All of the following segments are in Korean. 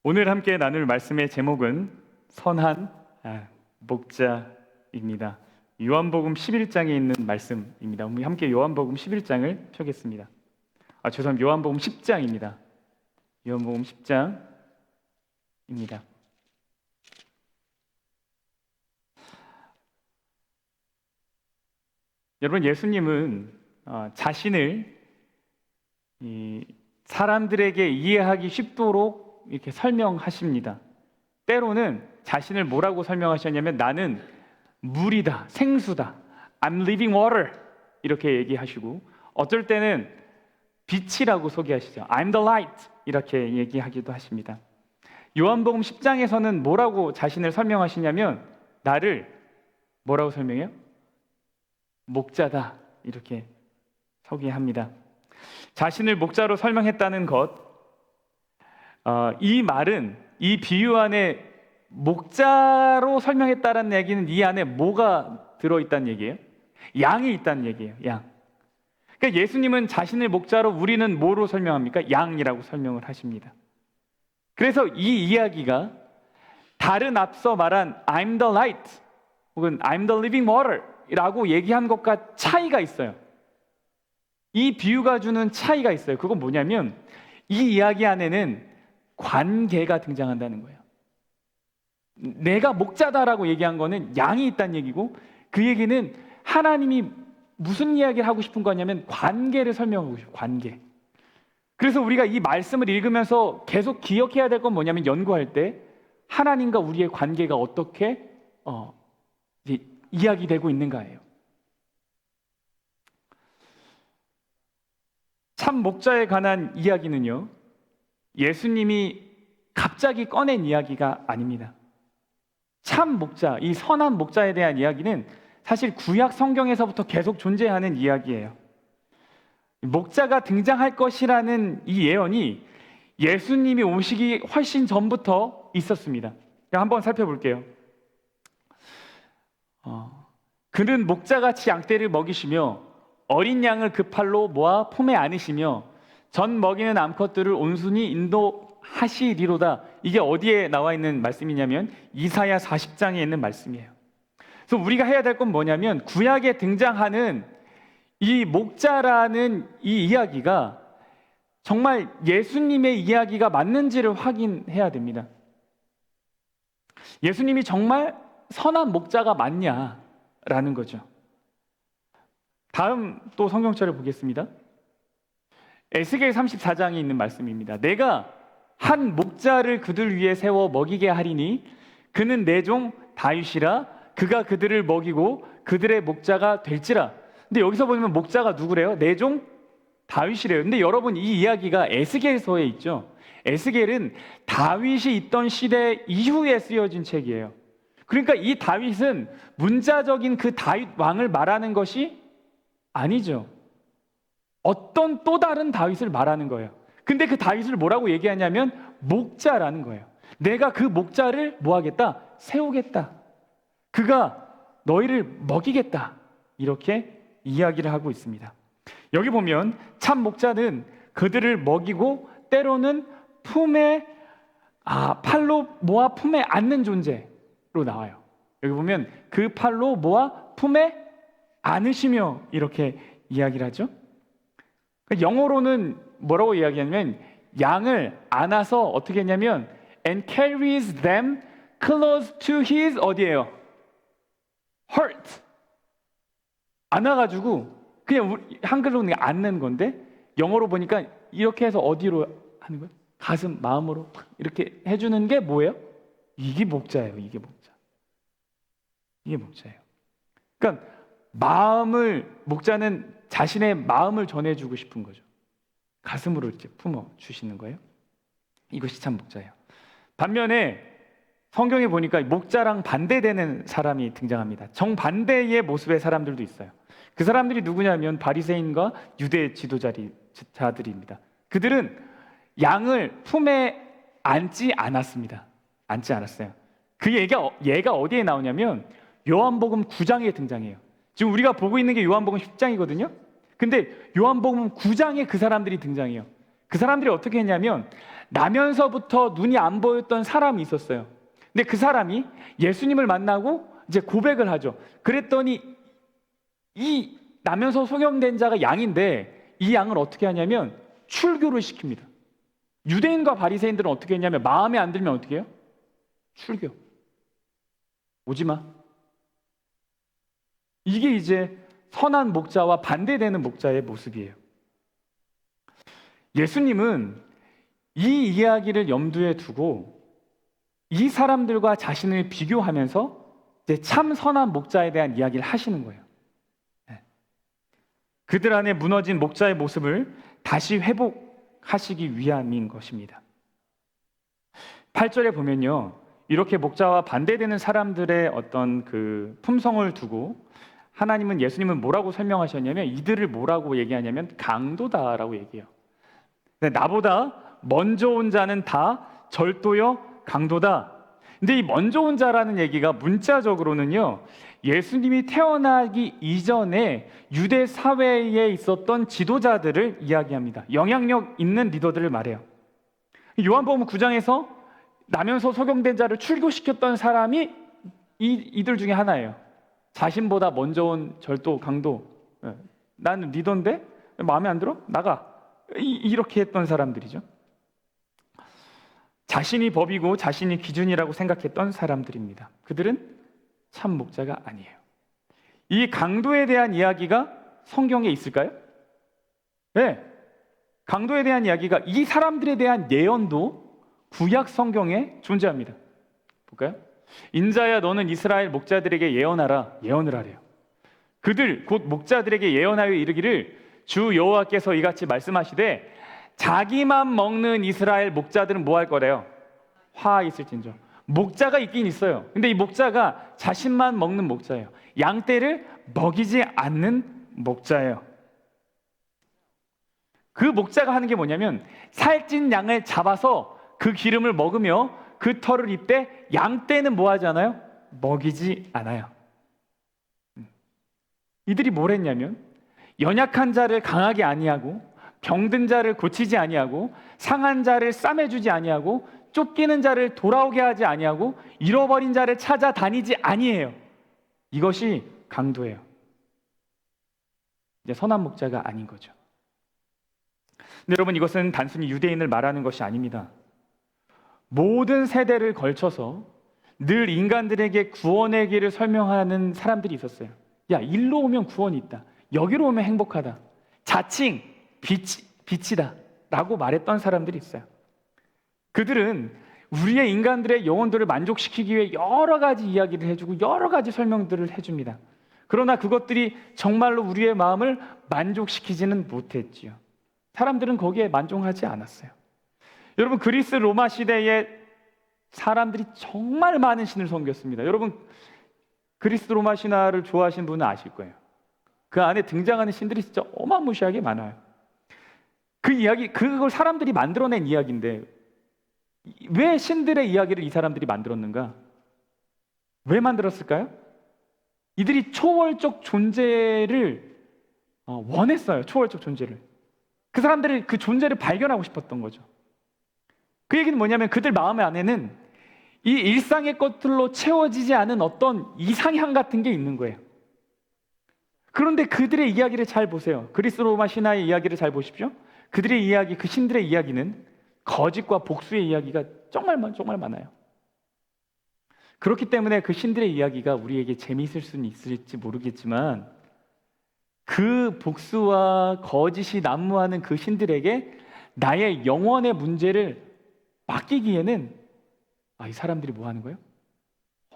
오늘 함께 나눌 말씀의 제목은 선한 목자입니다. 요한복음 11장에 있는 말씀입니다. 우리 함께 요한복음 11장을 펴겠습니다. 죄송합니다. 요한복음 10장입니다. 요한복음 10장입니다. 여러분, 예수님은 자신을 사람들에게 이해하기 쉽도록 이렇게 설명하십니다. 때로는 자신을 뭐라고 설명하셨냐면 나는 물이다, 생수다, I'm living water 이렇게 얘기하시고, 어쩔 때는 빛이라고 소개하시죠. I'm the light 이렇게 얘기하기도 하십니다. 요한복음 10장에서는 뭐라고 자신을 설명하시냐면 나를 뭐라고 설명해요? 목자다 이렇게 소개합니다. 자신을 목자로 설명했다는 것, 이 말은, 이 비유 안에 목자로 설명했다는 얘기는 이 안에 뭐가 들어있다는 얘기예요? 양이 있다는 얘기예요. 양. 그러니까 예수님은 자신을 목자로, 우리는 뭐로 설명합니까? 양이라고 설명을 하십니다. 그래서 이 이야기가 다른 앞서 말한 I'm the light 혹은 I'm the living water 라고 얘기한 것과 차이가 있어요. 이 비유가 주는 차이가 있어요. 그건 뭐냐면 이 이야기 안에는 관계가 등장한다는 거예요. 내가 목자다라고 얘기한 거는 양이 있다는 얘기고, 그 얘기는 하나님이 무슨 이야기를 하고 싶은 거냐면 관계를 설명하고 싶어요. 관계. 그래서 우리가 이 말씀을 읽으면서 계속 기억해야 될 건 뭐냐면, 연구할 때 하나님과 우리의 관계가 어떻게 이야기되고 있는가예요. 참 목자에 관한 이야기는요, 예수님이 갑자기 꺼낸 이야기가 아닙니다. 참 목자, 이 선한 목자에 대한 이야기는 사실 구약 성경에서부터 계속 존재하는 이야기예요. 목자가 등장할 것이라는 이 예언이 예수님이 오시기 훨씬 전부터 있었습니다. 한번 살펴볼게요. 그는 목자같이 양떼를 먹이시며 어린 양을 그 팔로 모아 품에 안으시며 전 먹이는 암컷들을 온순히 인도하시리로다. 이게 어디에 나와 있는 말씀이냐면 이사야 40장에 있는 말씀이에요. 그래서 우리가 해야 될 건 뭐냐면, 구약에 등장하는 이 목자라는 이 이야기가 정말 예수님의 이야기가 맞는지를 확인해야 됩니다. 예수님이 정말 선한 목자가 맞냐라는 거죠. 다음 또 성경처를 보겠습니다. 에스겔 34장에 있는 말씀입니다. 내가 한 목자를 그들 위에 세워 먹이게 하리니 그는 내 종 다윗이라. 그가 그들을 먹이고 그들의 목자가 될지라. 근데 여기서 보면 목자가 누구래요? 내 종 다윗이래요. 근데 여러분, 이 이야기가 에스겔서에 있죠. 에스겔은 다윗이 있던 시대 이후에 쓰여진 책이에요. 그러니까 이 다윗은 문자적인 그 다윗 왕을 말하는 것이 아니죠. 어떤 또 다른 다윗을 말하는 거예요. 근데 그 다윗을 뭐라고 얘기하냐면 목자라는 거예요. 내가 그 목자를 뭐 하겠다? 세우겠다. 그가 너희를 먹이겠다. 이렇게 이야기를 하고 있습니다. 여기 보면 참 목자는 그들을 먹이고 때로는 팔로 모아 품에 안는 존재로 나와요. 여기 보면 그 팔로 모아 품에 안으시며 이렇게 이야기를 하죠. 영어로는 뭐라고 이야기하냐면 양을 안아서 어떻게 했냐면 and carries them close to his 어디예요? heart. 안아가지고 그냥 한글로는 안는 건데 영어로 보니까 이렇게 해서 어디로 하는 거예요? 가슴, 마음으로 이렇게 해주는 게 뭐예요? 이게 목자예요. 이게 목자. 이게 목자예요. 그러니까 목자는 자신의 마음을 전해주고 싶은 거죠. 가슴으로 이렇게 품어주시는 거예요. 이것이 참 목자예요. 반면에 성경에 보니까 목자랑 반대되는 사람이 등장합니다. 정반대의 모습의 사람들도 있어요. 그 사람들이 누구냐면 바리새인과 유대 지도자들입니다. 그들은 양을 품에 안지 않았습니다. 안지 않았어요. 그 얘가 어디에 나오냐면 요한복음 9장에 등장해요. 지금 우리가 보고 있는 게 요한복음 10장이거든요. 근데 요한복음 9장에 그 사람들이 등장해요. 그 사람들이 어떻게 했냐면 나면서부터 눈이 안 보였던 사람이 있었어요. 근데 그 사람이 예수님을 만나고 이제 고백을 하죠. 그랬더니 이 나면서 소경된 자가 양인데 이 양을 어떻게 하냐면 출교를 시킵니다. 유대인과 바리새인들은 어떻게 했냐면 마음에 안 들면 어떻게 해요? 출교. 오지 마. 이게 이제 선한 목자와 반대되는 목자의 모습이에요. 예수님은 이 이야기를 염두에 두고 이 사람들과 자신을 비교하면서 이제 참 선한 목자에 대한 이야기를 하시는 거예요. 그들 안에 무너진 목자의 모습을 다시 회복하시기 위함인 것입니다. 8절에 보면요, 이렇게 목자와 반대되는 사람들의 어떤 그 품성을 두고 하나님은, 예수님은 뭐라고 설명하셨냐면 이들을 뭐라고 얘기하냐면 강도다라고 얘기해요. 나보다 먼저 온 자는 다 절도요 강도다. 근데 이 먼저 온 자라는 얘기가 문자적으로는요, 예수님이 태어나기 이전에 유대 사회에 있었던 지도자들을 이야기합니다. 영향력 있는 리더들을 말해요. 요한복음 9장에서 나면서 소경된 자를 출교시켰던 사람이 이들 중에 하나예요. 자신보다 먼저 온 절도 강도, 나는 리더인데 마음에 안 들어? 나가. 이렇게 했던 사람들이죠. 자신이 법이고 자신이 기준이라고 생각했던 사람들입니다. 그들은 참 목자가 아니에요. 이 강도에 대한 이야기가 성경에 있을까요? 네. 강도에 대한 이야기가, 이 사람들에 대한 예언도 구약 성경에 존재합니다. 볼까요? 인자야 너는 이스라엘 목자들에게 예언하라. 예언을 하래요. 그들 곧 목자들에게 예언하여 이르기를 주 여호와께서 이같이 말씀하시되 자기만 먹는 이스라엘 목자들은 뭐 할 거래요? 화 있을진저. 목자가 있긴 있어요. 근데 이 목자가 자신만 먹는 목자예요. 양떼를 먹이지 않는 목자예요. 그 목자가 하는 게 뭐냐면 살찐 양을 잡아서 그 기름을 먹으며 그 털을 입되 양떼는 뭐 하잖아요? 먹이지 않아요. 이들이 뭘 했냐면 연약한 자를 강하게 아니하고 병든 자를 고치지 아니하고 상한 자를 싸매주지 아니하고 쫓기는 자를 돌아오게 하지 아니하고 잃어버린 자를 찾아다니지 아니해요. 이것이 강도예요. 이제 선한 목자가 아닌 거죠. 근데 여러분, 이것은 단순히 유대인을 말하는 것이 아닙니다. 모든 세대를 걸쳐서 늘 인간들에게 구원의 길을 설명하는 사람들이 있었어요. 야, 일로 오면 구원이 있다. 여기로 오면 행복하다. 자칭 빛이다 라고 말했던 사람들이 있어요. 그들은 우리의 인간들의 영혼들을 만족시키기 위해 여러 가지 이야기를 해주고 여러 가지 설명들을 해줍니다. 그러나 그것들이 정말로 우리의 마음을 만족시키지는 못했지요. 사람들은 거기에 만족하지 않았어요. 여러분, 그리스 로마 시대에 사람들이 정말 많은 신을 섬겼습니다. 여러분, 그리스 로마 신화를 좋아하시는 분은 아실 거예요. 그 안에 등장하는 신들이 진짜 어마무시하게 많아요. 그 이야기, 그걸 사람들이 만들어낸 이야기인데 왜 신들의 이야기를 이 사람들이 만들었는가? 왜 만들었을까요? 이들이 초월적 존재를 원했어요. 초월적 존재를. 그 사람들이 그 존재를 발견하고 싶었던 거죠. 그 얘기는 뭐냐면 그들 마음 안에는 이 일상의 것들로 채워지지 않은 어떤 이상향 같은 게 있는 거예요. 그런데 그들의 이야기를 잘 보세요. 그리스 로마 신화의 이야기를 잘 보십시오. 그들의 이야기, 그 신들의 이야기는 거짓과 복수의 이야기가 정말 많아요. 그렇기 때문에 그 신들의 이야기가 우리에게 재미있을 수는 있을지 모르겠지만 그 복수와 거짓이 난무하는 그 신들에게 나의 영혼의 문제를 맡기기에는 이 사람들이 뭐 하는 거예요?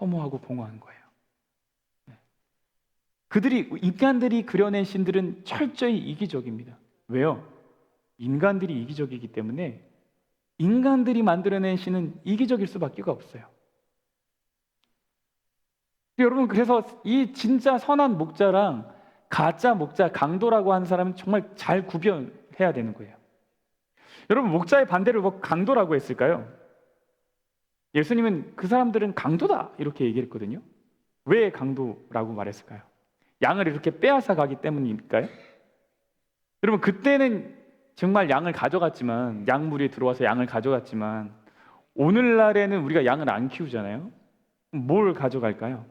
허무하고 공허한 거예요. 인간들이 그려낸 신들은 철저히 이기적입니다. 왜요? 인간들이 이기적이기 때문에 인간들이 만들어낸 신은 이기적일 수밖에 없어요. 여러분, 그래서 이 진짜 선한 목자랑 가짜 목자, 강도라고 하는 사람은 정말 잘 구별해야 되는 거예요. 여러분, 목자의 반대를 뭐 강도라고 했을까요? 예수님은 그 사람들은 강도다 이렇게 얘기했거든요. 왜 강도라고 말했을까요? 양을 이렇게 빼앗아 가기 때문일까요? 여러분, 그때는 정말 양을 가져갔지만, 양물이 들어와서 양을 가져갔지만 오늘날에는 우리가 양을 안 키우잖아요. 뭘 가져갈까요?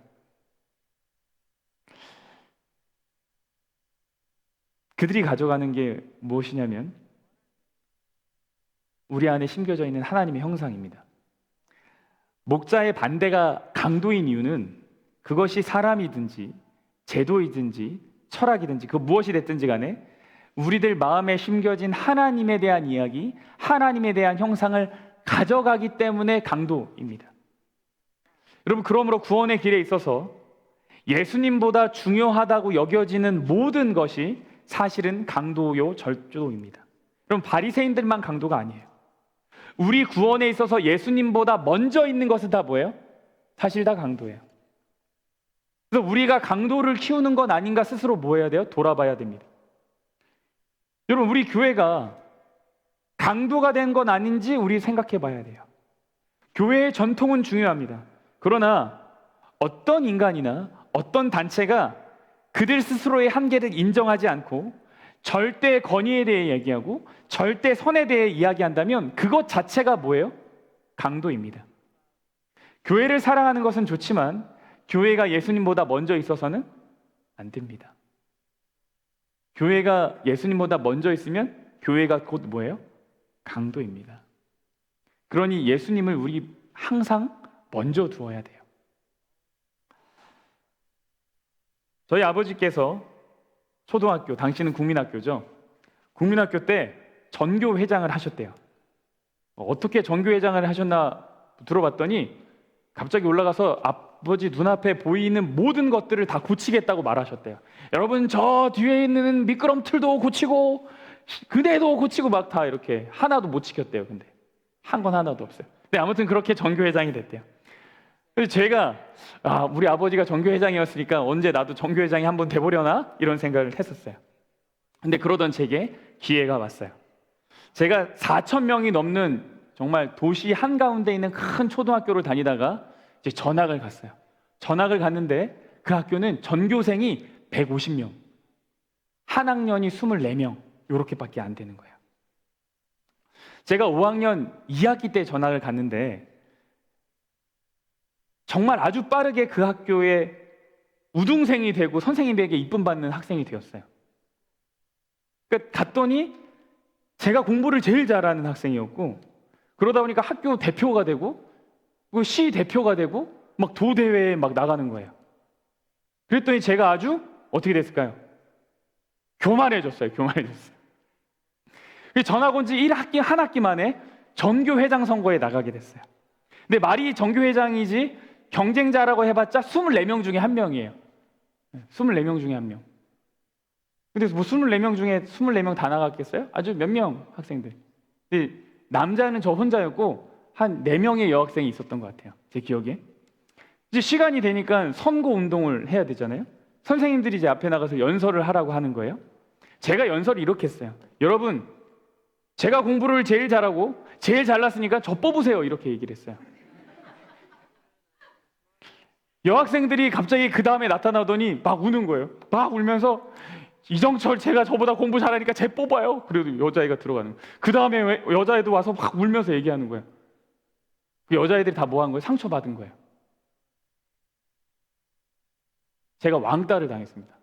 그들이 가져가는 게 무엇이냐면 우리 안에 심겨져 있는 하나님의 형상입니다. 목자의 반대가 강도인 이유는 그것이 사람이든지 제도이든지 철학이든지 그 무엇이 됐든지 간에 우리들 마음에 심겨진 하나님에 대한 이야기, 하나님에 대한 형상을 가져가기 때문에 강도입니다. 여러분, 그러므로 구원의 길에 있어서 예수님보다 중요하다고 여겨지는 모든 것이 사실은 강도요 절도입니다. 여러분, 바리새인들만 강도가 아니에요. 우리 구원에 있어서 예수님보다 먼저 있는 것은 다 뭐예요? 사실 다 강도예요. 그래서 우리가 강도를 키우는 건 아닌가 스스로 뭐 해야 돼요? 돌아봐야 됩니다. 여러분, 우리 교회가 강도가 된 건 아닌지 우리 생각해 봐야 돼요. 교회의 전통은 중요합니다. 그러나 어떤 인간이나 어떤 단체가 그들 스스로의 한계를 인정하지 않고 절대 권위에 대해 얘기하고 절대 선에 대해 이야기한다면 그것 자체가 뭐예요? 강도입니다. 교회를 사랑하는 것은 좋지만 교회가 예수님보다 먼저 있어서는 안 됩니다. 교회가 예수님보다 먼저 있으면 교회가 곧 뭐예요? 강도입니다. 그러니 예수님을 우리 항상 먼저 두어야 돼요. 저희 아버지께서 초등학교, 당시는 국민학교죠. 국민학교 때 전교회장을 하셨대요. 어떻게 전교회장을 하셨나 들어봤더니 갑자기 올라가서 아버지 눈앞에 보이는 모든 것들을 다 고치겠다고 말하셨대요. 여러분, 저 뒤에 있는 미끄럼틀도 고치고 그네도 고치고 막 다 이렇게 하나도 못 지켰대요. 근데 한 건 하나도 없어요. 근데 아무튼 그렇게 전교회장이 됐대요. 그래서 제가 우리 아버지가 전교회장이었으니까 언제 나도 전교회장이 한번 돼보려나 이런 생각을 했었어요. 근데 그러던 제게 기회가 왔어요. 제가 4천 명이 넘는 정말 도시 한가운데 있는 큰 초등학교를 다니다가 이제 전학을 갔어요. 전학을 갔는데 그 학교는 전교생이 150명, 한 학년이 24명 이렇게밖에 안 되는 거예요. 제가 5학년 2학기 때 전학을 갔는데 정말 아주 빠르게 그 학교에 우등생이 되고 선생님에게 이쁨 받는 학생이 되었어요. 그러니까 갔더니 제가 공부를 제일 잘하는 학생이었고 그러다 보니까 학교 대표가 되고 시 대표가 되고 막 도대회에 막 나가는 거예요. 그랬더니 제가 아주 어떻게 됐을까요? 교만해졌어요. 전학 온 지 1학기, 한 학기 만에 전교회장 선거에 나가게 됐어요. 근데 말이 전교회장이지 경쟁자라고 해봤자 24명 중에 한 명이에요. 24명 중에 한 명. 근데 뭐 24명 중에 24명 다 나갔겠어요? 아주 몇 명 학생들. 근데 남자는 저 혼자였고 한 4명의 여학생이 있었던 것 같아요. 제 기억에. 이제 시간이 되니까 선거 운동을 해야 되잖아요. 선생님들이 이제 앞에 나가서 연설을 하라고 하는 거예요. 제가 연설을 이렇게 했어요. 여러분, 제가 공부를 제일 잘하고 제일 잘났으니까 저 뽑으세요. 이렇게 얘기를 했어요. 여학생들이 갑자기 그 다음에 나타나더니 막 우는 거예요. 막 울면서 이정철 제가 저보다 공부 잘하니까 쟤 뽑아요. 그래도 여자애가 들어가는 거예요. 그 다음에 여자애도 와서 막 울면서 얘기하는 거예요. 그 여자애들이 다 뭐 한 거예요? 상처받은 거예요. 제가 왕따를 당했습니다.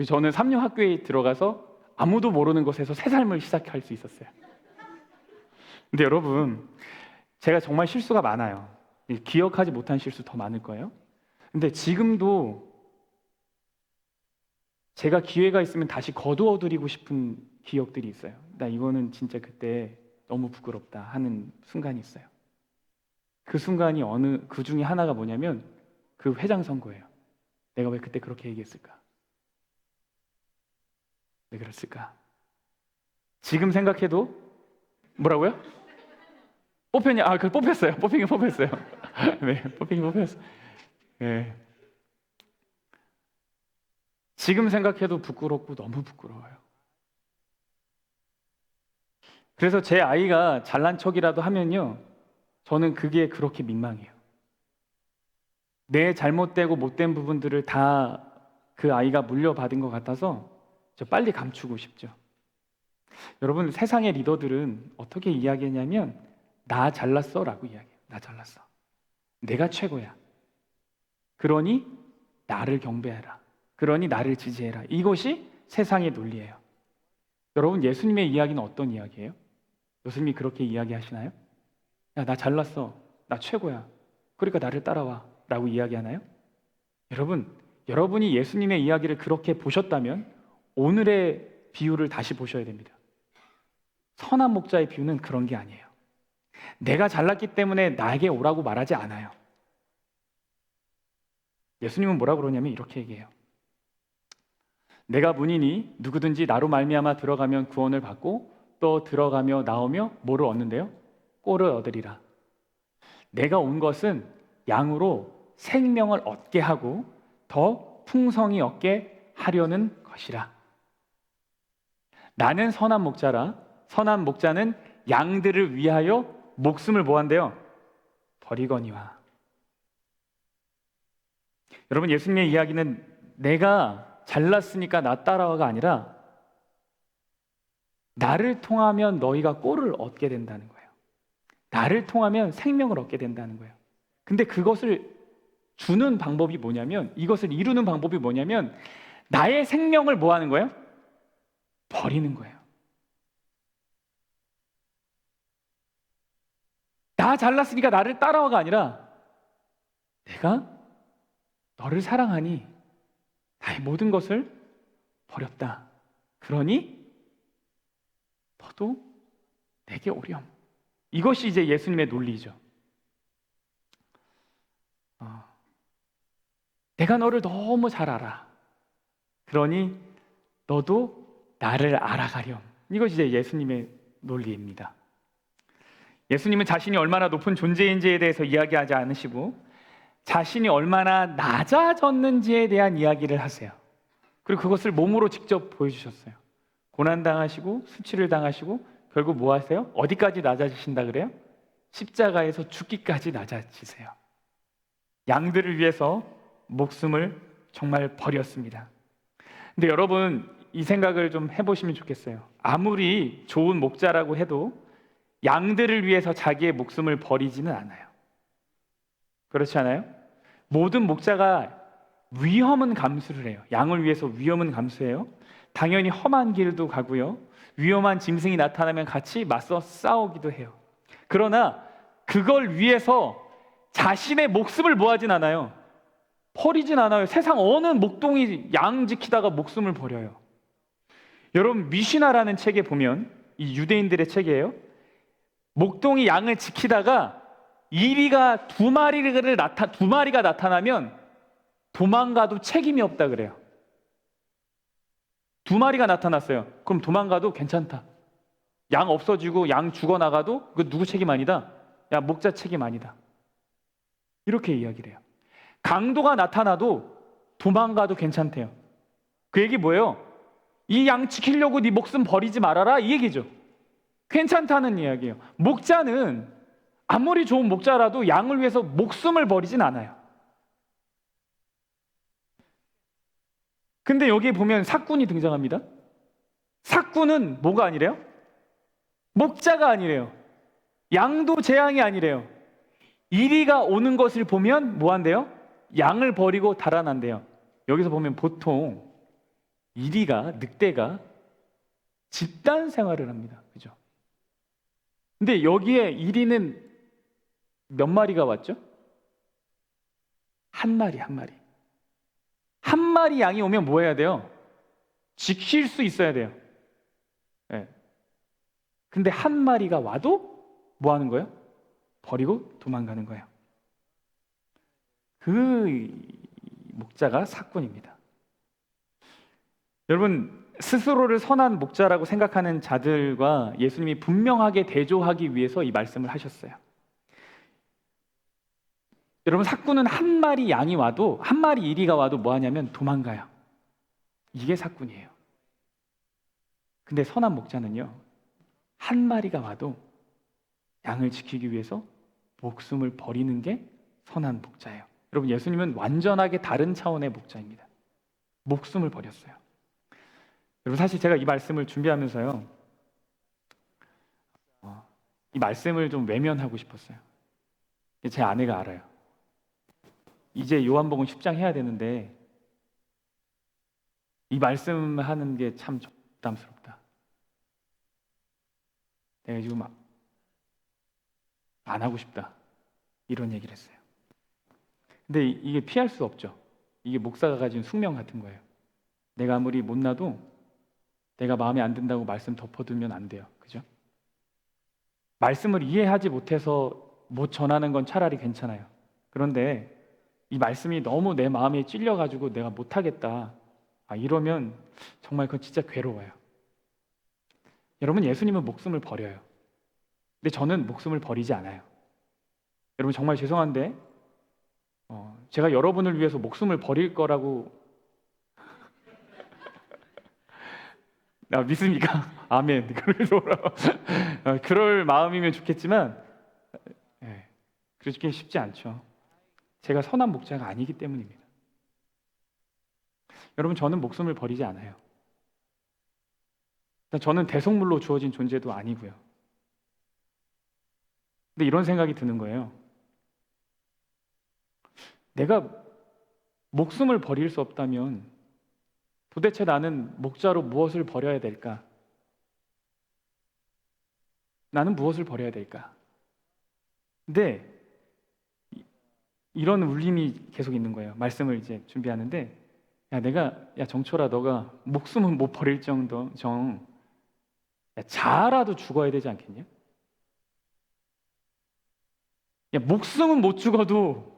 저는 3년 학교에 들어가서 아무도 모르는 곳에서 새 삶을 시작할 수 있었어요. 근데 여러분, 제가 정말 실수가 많아요. 기억하지 못한 실수 더 많을 거예요. 근데 지금도 제가 기회가 있으면 다시 거두어드리고 싶은 기억들이 있어요. 나 이거는 진짜 그때 너무 부끄럽다 하는 순간이 있어요. 그 순간이 그 중에 하나가 뭐냐면 그 회장 선거예요. 내가 왜 그때 그렇게 얘기했을까? 왜 그랬을까? 지금 생각해도 뭐라고요? 뽑혔냐? 그 뽑혔어요. 뽑히긴 뽑혔어요. 네, 뽑히긴 뽑혔어요. 네. 지금 생각해도 부끄럽고 너무 부끄러워요. 그래서 제 아이가 잘난 척이라도 하면요, 저는 그게 그렇게 민망해요. 내 잘못되고 못된 부분들을 다 그 아이가 물려받은 것 같아서 저 빨리 감추고 싶죠. 여러분, 세상의 리더들은 어떻게 이야기하냐면 나 잘났어 라고 이야기해요. 나 잘났어. 내가 최고야. 그러니 나를 경배해라. 그러니 나를 지지해라. 이것이 세상의 논리예요. 여러분, 예수님의 이야기는 어떤 이야기예요? 예수님이 그렇게 이야기하시나요? 야, 나 잘났어. 나 최고야. 그러니까 나를 따라와. 라고 이야기하나요? 여러분, 여러분이 예수님의 이야기를 그렇게 보셨다면 오늘의 비유를 다시 보셔야 됩니다. 선한 목자의 비유는 그런 게 아니에요. 내가 잘났기 때문에 나에게 오라고 말하지 않아요. 예수님은 뭐라고 그러냐면 이렇게 얘기해요. 내가 문이니 누구든지 나로 말미암아 들어가면 구원을 받고 또 들어가며 나오며 뭐를 얻는데요? 꼴을 얻으리라. 내가 온 것은 양으로 생명을 얻게 하고 더 풍성히 얻게 하려는 것이라. 나는 선한 목자라. 선한 목자는 양들을 위하여 목숨을 뭐한대요? 버리거니와. 여러분, 예수님의 이야기는 내가 잘났으니까 나 따라와가 아니라 나를 통하면 너희가 꼴을 얻게 된다는 거예요. 나를 통하면 생명을 얻게 된다는 거예요. 근데 그것을 주는 방법이 뭐냐면, 이것을 이루는 방법이 뭐냐면 나의 생명을 뭐 하는 거예요? 버리는 거예요. 나 잘났으니까 나를 따라와가 아니라 내가 너를 사랑하니 나의 모든 것을 버렸다. 그러니 너도 내게 오렴. 이것이 이제 예수님의 논리죠. 내가 너를 너무 잘 알아. 그러니 너도 나를 알아가렴. 이것이 이제 예수님의 논리입니다. 예수님은 자신이 얼마나 높은 존재인지에 대해서 이야기하지 않으시고 자신이 얼마나 낮아졌는지에 대한 이야기를 하세요. 그리고 그것을 몸으로 직접 보여주셨어요. 고난당하시고 수치를 당하시고 결국 뭐 하세요? 어디까지 낮아지신다 그래요? 십자가에서 죽기까지 낮아지세요. 양들을 위해서 목숨을 정말 버렸습니다. 근데 여러분, 이 생각을 좀 해보시면 좋겠어요. 아무리 좋은 목자라고 해도 양들을 위해서 자기의 목숨을 버리지는 않아요. 그렇지 않아요? 모든 목자가 위험은 감수를 해요. 양을 위해서 위험은 감수해요. 당연히 험한 길도 가고요. 위험한 짐승이 나타나면 같이 맞서 싸우기도 해요. 그러나 그걸 위해서 자신의 목숨을 뭐 하진 않아요. 버리진 않아요. 세상 어느 목동이 양 지키다가 목숨을 버려요. 여러분, 미시나라는 책에 보면, 이 유대인들의 책이에요. 목동이 양을 지키다가 이리가 두 마리가 나타나면 도망가도 책임이 없다 그래요. 두 마리가 나타났어요. 그럼 도망가도 괜찮다. 양 없어지고 양 죽어나가도 그 누구 책임 아니다? 야, 목자 책임 아니다. 이렇게 이야기를 해요. 강도가 나타나도 도망가도 괜찮대요. 그 얘기 뭐예요? 이 양 지키려고 네 목숨 버리지 말아라, 이 얘기죠. 괜찮다는 이야기예요. 목자는 아무리 좋은 목자라도 양을 위해서 목숨을 버리진 않아요. 근데 여기에 보면 삭군이 등장합니다. 삭군은 뭐가 아니래요? 목자가 아니래요. 양도 재앙이 아니래요. 이리가 오는 것을 보면 뭐 한대요? 양을 버리고 달아난대요. 여기서 보면 보통 이리가, 늑대가 집단 생활을 합니다. 그죠? 근데 여기에 이리는 몇 마리가 왔죠? 한 마리. 한 마리 양이 오면 뭐 해야 돼요? 지킬 수 있어야 돼요. 네. 근데 한 마리가 와도 뭐 하는 거예요? 버리고 도망가는 거예요. 그 목자가 삭군입니다. 여러분, 스스로를 선한 목자라고 생각하는 자들과 예수님이 분명하게 대조하기 위해서 이 말씀을 하셨어요. 여러분, 삭군은 한 마리 양이 와도, 한 마리 이리가 와도 뭐 하냐면 도망가요. 이게 삭군이에요. 근데 선한 목자는요, 한 마리가 와도 양을 지키기 위해서 목숨을 버리는 게 선한 목자예요. 여러분, 예수님은 완전하게 다른 차원의 목자입니다. 목숨을 버렸어요. 여러분, 사실 제가 이 말씀을 준비하면서요, 이 말씀을 좀 외면하고 싶었어요. 제 아내가 알아요. 이제 요한복음 10장 해야 되는데 이 말씀하는 게 참 부담스럽다. 내가 지금 안 하고 싶다. 이런 얘기를 했어요. 근데 이게 피할 수 없죠. 이게 목사가 가진 숙명 같은 거예요. 내가 아무리 못나도 내가 마음에 안 든다고 말씀 덮어두면 안 돼요. 그죠? 말씀을 이해하지 못해서 못 전하는 건 차라리 괜찮아요. 그런데 이 말씀이 너무 내 마음에 찔려가지고 내가 못하겠다, 이러면 정말 그건 진짜 괴로워요. 여러분, 예수님은 목숨을 버려요. 근데 저는 목숨을 버리지 않아요. 여러분, 정말 죄송한데 제가 여러분을 위해서 목숨을 버릴 거라고 믿습니까? 아멘. 그럴 마음이면 좋겠지만 그렇게 쉽지 않죠. 제가 선한 목자가 아니기 때문입니다. 여러분, 저는 목숨을 버리지 않아요. 저는 대속물로 주어진 존재도 아니고요. 근데 이런 생각이 드는 거예요. 내가 목숨을 버릴 수 없다면 도대체 나는 목자로 무엇을 버려야 될까? 나는 무엇을 버려야 될까? 근데 이런 울림이 계속 있는 거예요. 말씀을 이제 준비하는데, 정철아, 너가 목숨은 못 버릴 정도 자아라도 죽어야 되지 않겠냐? 목숨은 못 죽어도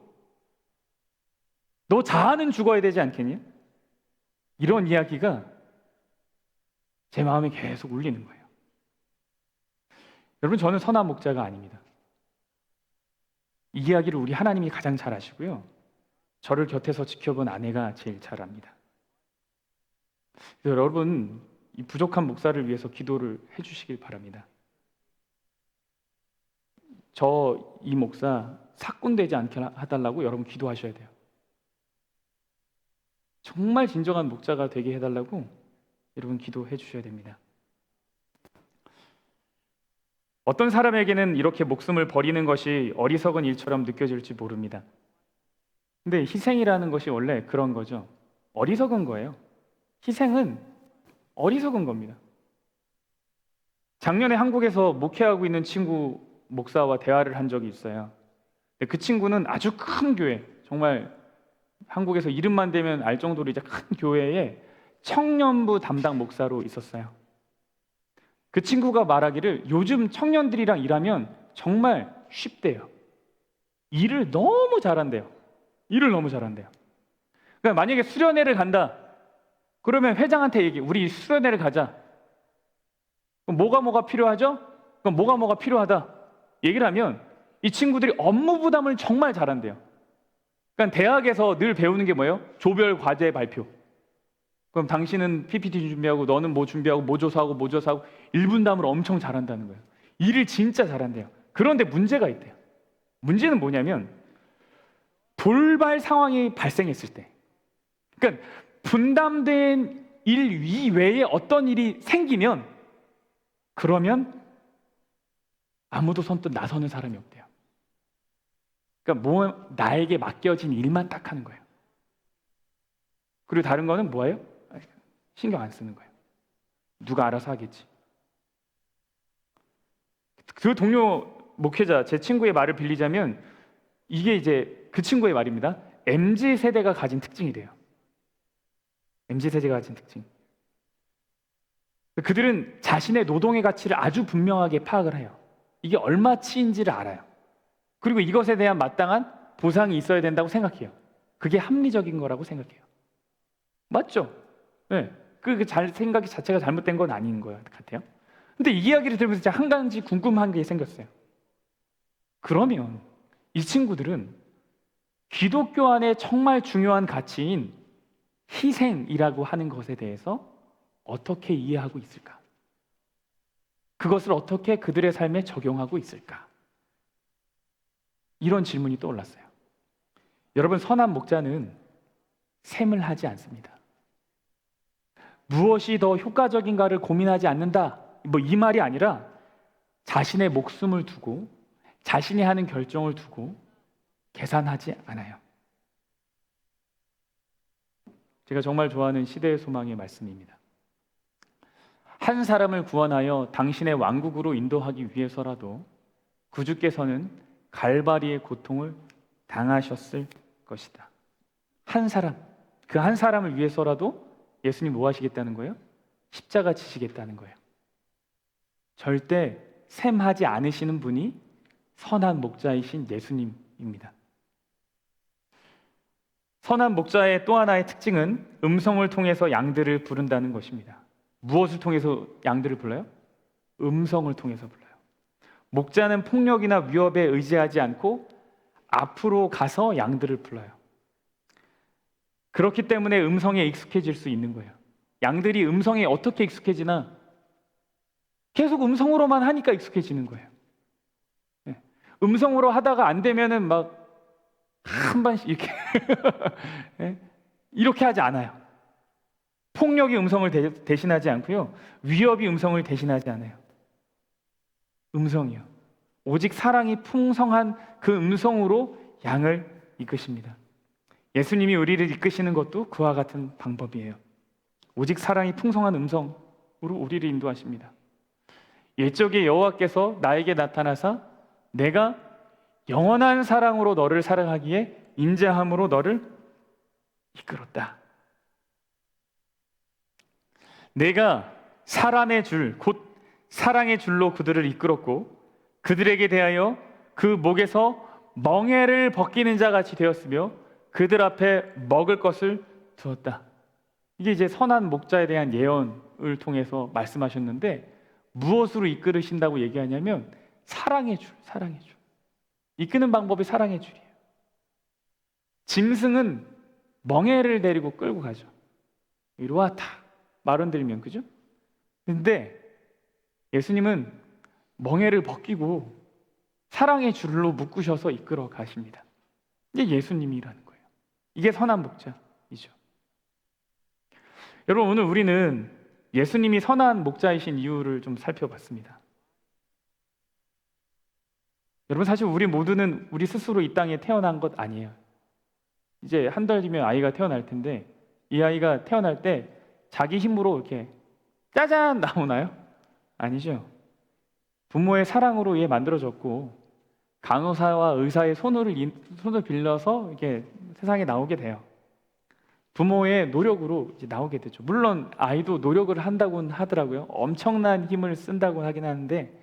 너 자아는 죽어야 되지 않겠냐? 이런 이야기가 제 마음에 계속 울리는 거예요. 여러분, 저는 선한 목자가 아닙니다. 이 이야기를 우리 하나님이 가장 잘 아시고요, 저를 곁에서 지켜본 아내가 제일 잘 압니다. 그래서 여러분, 이 부족한 목사를 위해서 기도를 해주시길 바랍니다. 이 목사 사꾼되지 않게 해달라고 여러분 기도하셔야 돼요. 정말 진정한 목자가 되게 해달라고 여러분 기도해 주셔야 됩니다. 어떤 사람에게는 이렇게 목숨을 버리는 것이 어리석은 일처럼 느껴질지 모릅니다. 근데 희생이라는 것이 원래 그런 거죠. 어리석은 거예요. 희생은 어리석은 겁니다. 작년에 한국에서 목회하고 있는 친구 목사와 대화를 한 적이 있어요. 그 친구는 아주 큰 교회, 정말 한국에서 이름만 대면 알 정도로 이제 큰 교회에 청년부 담당 목사로 있었어요. 그 친구가 말하기를 요즘 청년들이랑 일하면 정말 쉽대요. 일을 너무 잘한대요. 그러니까 만약에 수련회를 간다, 그러면 회장한테 우리 수련회를 가자. 그럼 뭐가 필요하죠? 그럼 뭐가 필요하다 얘기를 하면 이 친구들이 업무 부담을 정말 잘한대요. 그러니까 대학에서 늘 배우는 게 뭐예요? 조별 과제 발표. 그럼 당신은 PPT 준비하고 너는 뭐 준비하고 뭐 조사하고 1분담을 엄청 잘한다는 거예요. 일을 진짜 잘한대요. 그런데 문제가 있대요. 문제는 뭐냐면 돌발 상황이 발생했을 때, 그러니까 분담된 일 이외에 어떤 일이 생기면, 그러면 아무도 선뜻 나서는 사람이 없대요. 그러니까 나에게 맡겨진 일만 딱 하는 거예요. 그리고 다른 거는 뭐예요? 신경 안 쓰는 거예요. 누가 알아서 하겠지. 그 동료 목회자, 제 친구의 말을 빌리자면 이게 이제 그 친구의 말입니다. MZ세대가 가진 특징이래요. MZ세대가 가진 특징. 그들은 자신의 노동의 가치를 아주 분명하게 파악을 해요. 이게 얼마치인지를 알아요. 그리고 이것에 대한 마땅한 보상이 있어야 된다고 생각해요. 그게 합리적인 거라고 생각해요. 맞죠? 네. 생각이 자체가 잘못된 건 아닌 것 같아요. 근데 이 이야기를 들으면서 제가 한 가지 궁금한 게 생겼어요. 그러면 이 친구들은 기독교 안에 정말 중요한 가치인 희생이라고 하는 것에 대해서 어떻게 이해하고 있을까? 그것을 어떻게 그들의 삶에 적용하고 있을까? 이런 질문이 떠올랐어요. 여러분, 선한 목자는 셈을 하지 않습니다. 무엇이 더 효과적인가를 고민하지 않는다. 뭐 이 말이 아니라 자신의 목숨을 두고 자신이 하는 결정을 두고 계산하지 않아요. 제가 정말 좋아하는 시대의 소망의 말씀입니다. 한 사람을 구원하여 당신의 왕국으로 인도하기 위해서라도 구주께서는 갈바리의 고통을 당하셨을 것이다. 한 사람, 그 한 사람을 위해서라도 예수님 뭐 하시겠다는 거예요? 십자가 지시겠다는 거예요. 절대 셈하지 않으시는 분이 선한 목자이신 예수님입니다. 선한 목자의 또 하나의 특징은 음성을 통해서 양들을 부른다는 것입니다. 무엇을 통해서 양들을 불러요? 음성을 통해서 불러요. 목자는 폭력이나 위협에 의지하지 않고 앞으로 가서 양들을 불러요. 그렇기 때문에 음성에 익숙해질 수 있는 거예요. 양들이 음성에 어떻게 익숙해지나? 계속 음성으로만 하니까 익숙해지는 거예요. 음성으로 하다가 안 되면은 막 한 번씩 이렇게 이렇게 하지 않아요. 폭력이 음성을 대신하지 않고요. 위협이 음성을 대신하지 않아요. 음성이요. 오직 사랑이 풍성한 그 음성으로 양을 이끄십니다. 예수님이 우리를 이끄시는 것도 그와 같은 방법이에요. 오직 사랑이 풍성한 음성으로 우리를 인도하십니다. 옛적에 여호와께서 나에게 나타나사 내가 영원한 사랑으로 너를 사랑하기에 인자함으로 너를 이끌었다. 내가 사람의 줄, 곧 사랑의 줄로 그들을 이끌었고 그들에게 대하여 그 목에서 멍에를 벗기는 자 같이 되었으며 그들 앞에 먹을 것을 두었다. 이게 이제 선한 목자에 대한 예언을 통해서 말씀하셨는데 무엇으로 이끌으신다고 얘기하냐면 사랑의 줄, 사랑의 줄. 이끄는 방법이 사랑의 줄이에요. 짐승은 멍에를 데리고 끌고 가죠. 이리 와 타 말은 들면 그죠? 근데 예수님은 멍에를 벗기고 사랑의 줄로 묶으셔서 이끌어 가십니다. 이게 예수님이라는 거예요. 이게 선한 목자이죠. 여러분 오늘 우리는 예수님이 선한 목자이신 이유를 좀 살펴봤습니다. 여러분 사실 우리 모두는 우리 스스로 이 땅에 태어난 것 아니에요. 이제 한 달 뒤면 아이가 태어날 텐데 이 아이가 태어날 때 자기 힘으로 이렇게 짜잔 나오나요? 아니죠. 부모의 사랑으로 얘 만들어졌고 간호사와 의사의 손을 빌려서 이렇게 세상에 나오게 돼요. 부모의 노력으로 이제 나오게 되죠. 물론 아이도 노력을 한다고는 하더라고요. 엄청난 힘을 쓴다고 하긴 하는데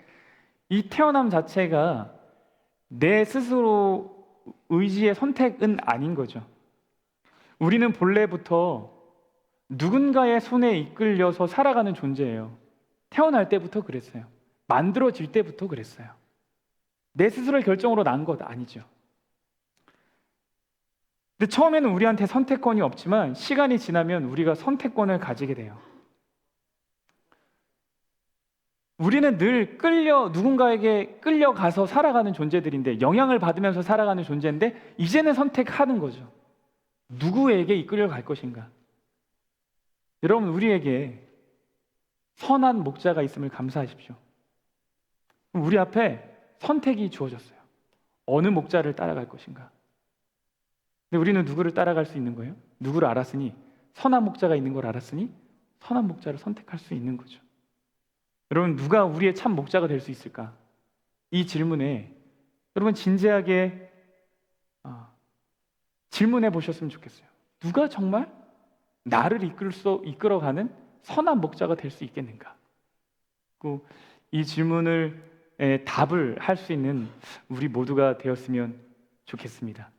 이 태어남 자체가 내 스스로 의지의 선택은 아닌 거죠. 우리는 본래부터 누군가의 손에 이끌려서 살아가는 존재예요. 태어날 때부터 그랬어요. 만들어질 때부터 그랬어요. 내 스스로의 결정으로 난 것 아니죠. 근데 처음에는 우리한테 선택권이 없지만 시간이 지나면 우리가 선택권을 가지게 돼요. 우리는 늘 누군가에게 끌려가서 살아가는 존재들인데 영향을 받으면서 살아가는 존재인데 이제는 선택하는 거죠. 누구에게 이끌려갈 것인가? 여러분 우리에게 선한 목자가 있음을 감사하십시오. 우리 앞에 선택이 주어졌어요. 어느 목자를 따라갈 것인가? 근데 우리는 누구를 따라갈 수 있는 거예요? 누구를 알았으니 선한 목자가 있는 걸 알았으니 선한 목자를 선택할 수 있는 거죠. 여러분 누가 우리의 참 목자가 될 수 있을까? 이 질문에 여러분 진지하게 질문해 보셨으면 좋겠어요. 누가 정말 나를 이끌어가는 선한 목자가 될 수 있겠는가? 이 질문을 답을 할 수 있는 우리 모두가 되었으면 좋겠습니다.